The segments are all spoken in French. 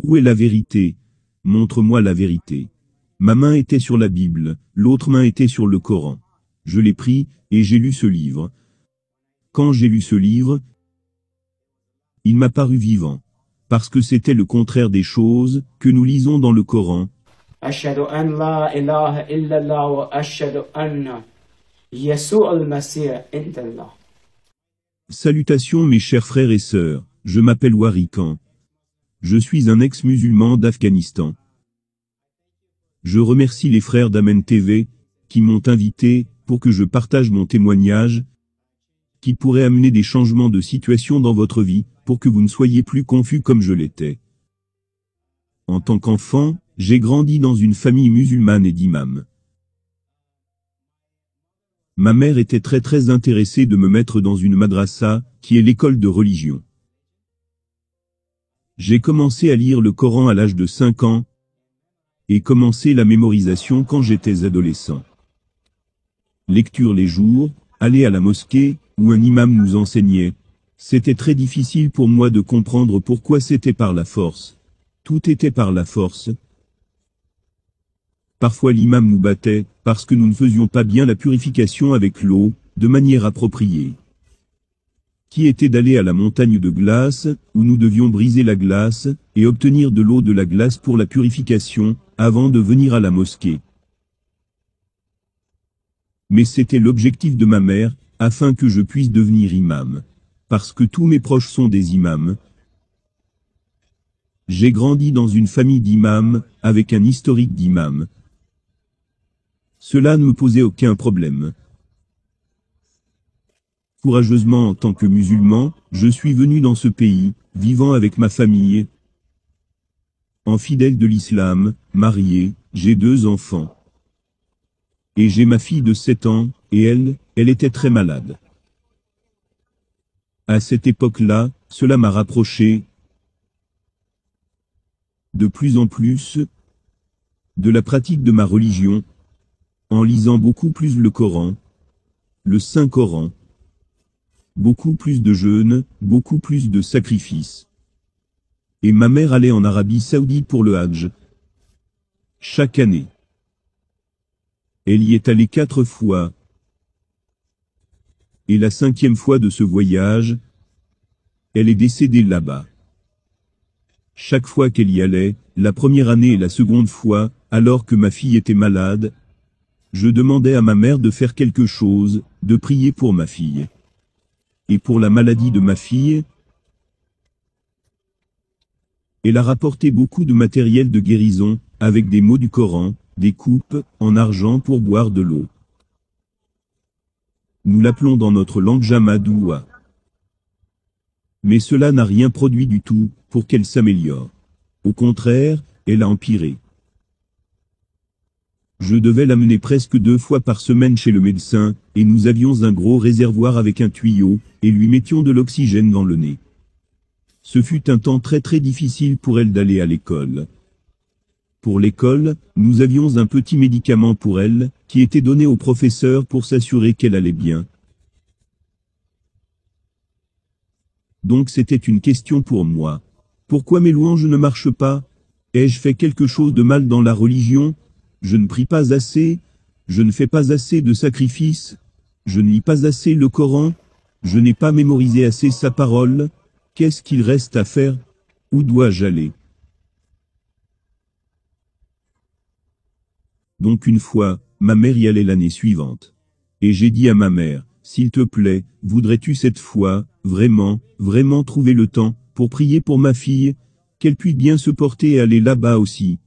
Où est la vérité? Montre-moi la vérité. Ma main était sur la Bible, l'autre main était sur le Coran. Je l'ai pris, et j'ai lu ce livre. Quand j'ai lu ce livre, il m'a paru vivant. Parce que c'était le contraire des choses que nous lisons dans le Coran. أشهد أن لا إله إلا الله وأشهد أن يسوع المسيح عند الله. Salutations mes chers frères et sœurs, je m'appelle Warikan. Je suis un ex-musulman d'Afghanistan. Je remercie les frères d'Amen TV, qui m'ont invité, pour que je partage mon témoignage, qui pourrait amener des changements de situation dans votre vie, pour que vous ne soyez plus confus comme je l'étais. En tant qu'enfant, j'ai grandi dans une famille musulmane et d'imams. Ma mère était très intéressée de me mettre dans une madrasa, qui est l'école de religion. J'ai commencé à lire le Coran à l'âge de 5 ans, et commencé la mémorisation quand j'étais adolescent. Lecture les jours, aller à la mosquée, où un imam nous enseignait. C'était très difficile pour moi de comprendre pourquoi c'était par la force. Tout était par la force. Parfois l'imam nous battait, parce que nous ne faisions pas bien la purification avec l'eau, de manière appropriée. Qui était d'aller à la montagne de glace, où nous devions briser la glace, et obtenir de l'eau de la glace pour la purification, avant de venir à la mosquée. Mais c'était l'objectif de ma mère, afin que je puisse devenir imam. Parce que tous mes proches sont des imams. J'ai grandi dans une famille d'imams, avec un historique d'imams. Cela ne me posait aucun problème. Courageusement en tant que musulman, je suis venu dans ce pays, vivant avec ma famille. En fidèle de l'islam, marié, j'ai 2 enfants. Et j'ai ma fille de 7 ans, et elle était très malade. À cette époque-là, cela m'a rapproché, de plus en plus, de la pratique de ma religion, en lisant beaucoup plus le Coran, le Saint-Coran, beaucoup plus de jeûnes, beaucoup plus de sacrifices. Et ma mère allait en Arabie Saoudite pour le Hajj. Chaque année. Elle y est allée 4 fois. Et la 5e fois de ce voyage, elle est décédée là-bas. Chaque fois qu'elle y allait, la première année et la seconde fois, alors que ma fille était malade, je demandais à ma mère de faire quelque chose, de prier pour ma fille. Et pour la maladie de ma fille, elle a rapporté beaucoup de matériel de guérison, avec des mots du Coran, des coupes, en argent pour boire de l'eau. Nous l'appelons dans notre langue Jamadoua. Mais cela n'a rien produit du tout, pour qu'elle s'améliore. Au contraire, elle a empiré. Je devais l'amener presque 2 fois par semaine chez le médecin, et nous avions un gros réservoir avec un tuyau, et lui mettions de l'oxygène dans le nez. Ce fut un temps très difficile pour elle d'aller à l'école. Pour l'école, nous avions un petit médicament pour elle, qui était donné au professeur pour s'assurer qu'elle allait bien. Donc c'était une question pour moi. Pourquoi mes louanges ne marchent pas? Ai-je fait quelque chose de mal dans la religion? Je ne prie pas assez? Je ne fais pas assez de sacrifices? Je ne lis pas assez le Coran? Je n'ai pas mémorisé assez sa parole? Qu'est-ce qu'il reste à faire? Où dois-je aller? Donc une fois, ma mère y allait l'année suivante. Et j'ai dit à ma mère, s'il te plaît, voudrais-tu cette fois, vraiment trouver le temps, pour prier pour ma fille, qu'elle puisse bien se porter et aller là-bas aussi.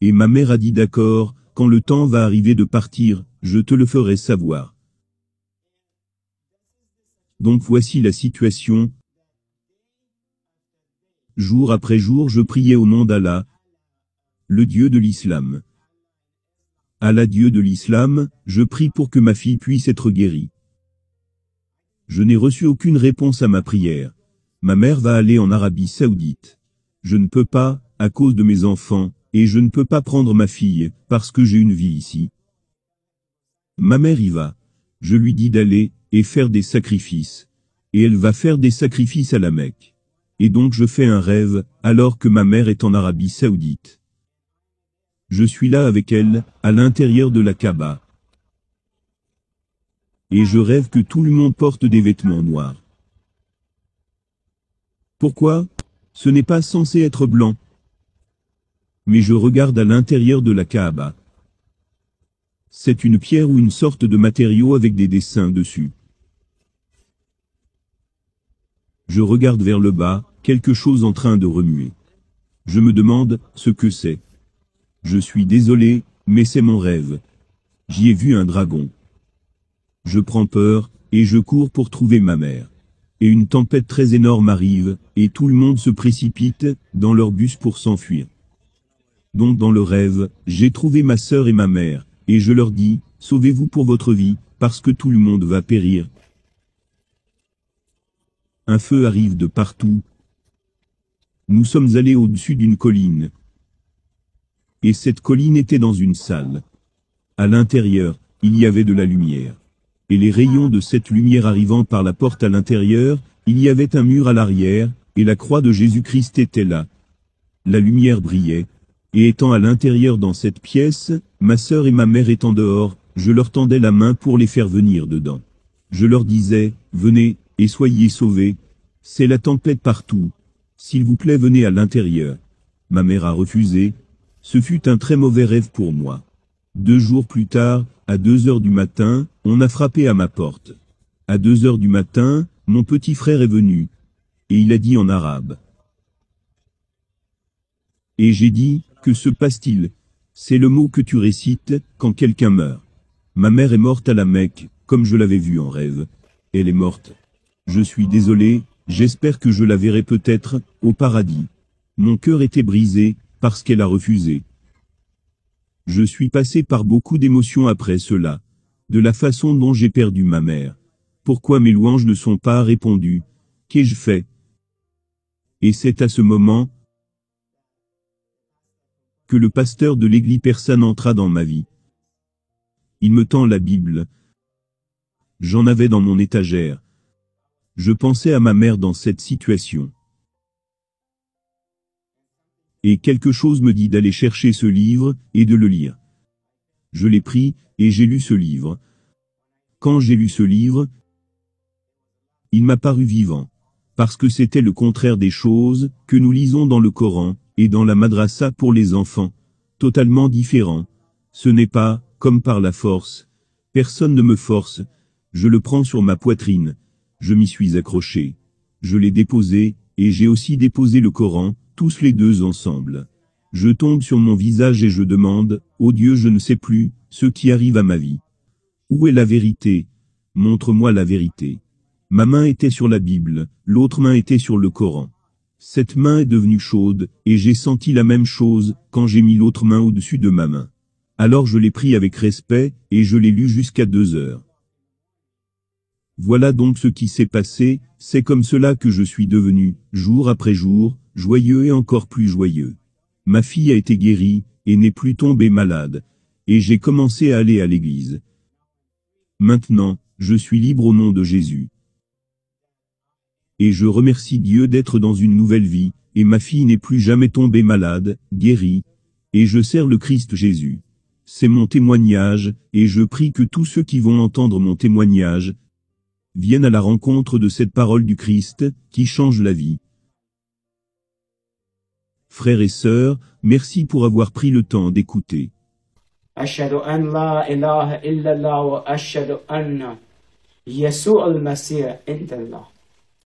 Et ma mère a dit d'accord, quand le temps va arriver de partir, je te le ferai savoir. Donc voici la situation. Jour après jour je priais au nom d'Allah, le Dieu de l'islam. Allah Dieu de l'islam, je prie pour que ma fille puisse être guérie. Je n'ai reçu aucune réponse à ma prière. Ma mère va aller en Arabie Saoudite. Je ne peux pas, à cause de mes enfants, et je ne peux pas prendre ma fille, parce que j'ai une vie ici. Ma mère y va. Je lui dis d'aller, et faire des sacrifices. Et elle va faire des sacrifices à la Mecque. Et donc je fais un rêve, alors que ma mère est en Arabie Saoudite. Je suis là avec elle, à l'intérieur de la Kaaba. Et je rêve que tout le monde porte des vêtements noirs. Pourquoi? Ce n'est pas censé être blanc. Mais je regarde à l'intérieur de la Kaaba. C'est une pierre ou une sorte de matériau avec des dessins dessus. Je regarde vers le bas, quelque chose en train de remuer. Je me demande ce que c'est. Je suis désolé, mais c'est mon rêve. J'y ai vu un dragon. Je prends peur, et je cours pour trouver ma mère. Et une tempête très énorme arrive, et tout le monde se précipite dans leur bus pour s'enfuir. Donc dans le rêve, j'ai trouvé ma sœur et ma mère, et je leur dis, sauvez-vous pour votre vie, parce que tout le monde va périr. Un feu arrive de partout. Nous sommes allés au-dessus d'une colline. Et cette colline était dans une salle. À l'intérieur, il y avait de la lumière. Et les rayons de cette lumière arrivant par la porte à l'intérieur, il y avait un mur à l'arrière, et la croix de Jésus-Christ était là. La lumière brillait. Et étant à l'intérieur dans cette pièce, ma sœur et ma mère étant dehors, je leur tendais la main pour les faire venir dedans. Je leur disais, venez, et soyez sauvés. C'est la tempête partout. S'il vous plaît, venez à l'intérieur. Ma mère a refusé. Ce fut un très mauvais rêve pour moi. 2 jours plus tard, à 2 heures du matin, on a frappé à ma porte. À 2 heures du matin, mon petit frère est venu. Et il a dit en arabe. Et j'ai dit, que se passe-t-il? C'est le mot que tu récites, quand quelqu'un meurt. Ma mère est morte à la Mecque, comme je l'avais vue en rêve. Elle est morte. Je suis désolé, j'espère que je la verrai peut-être, au paradis. Mon cœur était brisé, parce qu'elle a refusé. Je suis passé par beaucoup d'émotions après cela. De la façon dont j'ai perdu ma mère. Pourquoi mes louanges ne sont pas répondues? Qu'ai-je fait? Et c'est à ce moment que le pasteur de l'église persane entra dans ma vie. Il me tend la Bible. J'en avais dans mon étagère. Je pensais à ma mère dans cette situation. Et quelque chose me dit d'aller chercher ce livre, et de le lire. Je l'ai pris, et j'ai lu ce livre. Quand j'ai lu ce livre, il m'a paru vivant. Parce que c'était le contraire des choses que nous lisons dans le Coran, et dans la madrasa pour les enfants. Totalement différent. Ce n'est pas, comme par la force. Personne ne me force. Je le prends sur ma poitrine. Je m'y suis accroché. Je l'ai déposé, et j'ai aussi déposé le Coran, tous les deux ensemble. Je tombe sur mon visage et je demande, ô Dieu, je ne sais plus, ce qui arrive à ma vie. Où est la vérité? Montre-moi la vérité. Ma main était sur la Bible, l'autre main était sur le Coran. Cette main est devenue chaude, et j'ai senti la même chose, quand j'ai mis l'autre main au-dessus de ma main. Alors je l'ai pris avec respect, et je l'ai lu jusqu'à 2 heures. Voilà donc ce qui s'est passé, c'est comme cela que je suis devenu, jour après jour, joyeux et encore plus joyeux. Ma fille a été guérie, et n'est plus tombée malade. Et j'ai commencé à aller à l'église. Maintenant, je suis libre au nom de Jésus. Et je remercie Dieu d'être dans une nouvelle vie, et ma fille n'est plus jamais tombée malade, guérie. Et je sers le Christ Jésus. C'est mon témoignage, et je prie que tous ceux qui vont entendre mon témoignage viennent à la rencontre de cette parole du Christ, qui change la vie. Frères et sœurs, merci pour avoir pris le temps d'écouter. أشهد أن لا إله إلا الله وأشهد أن يسوع المسيح عند الله.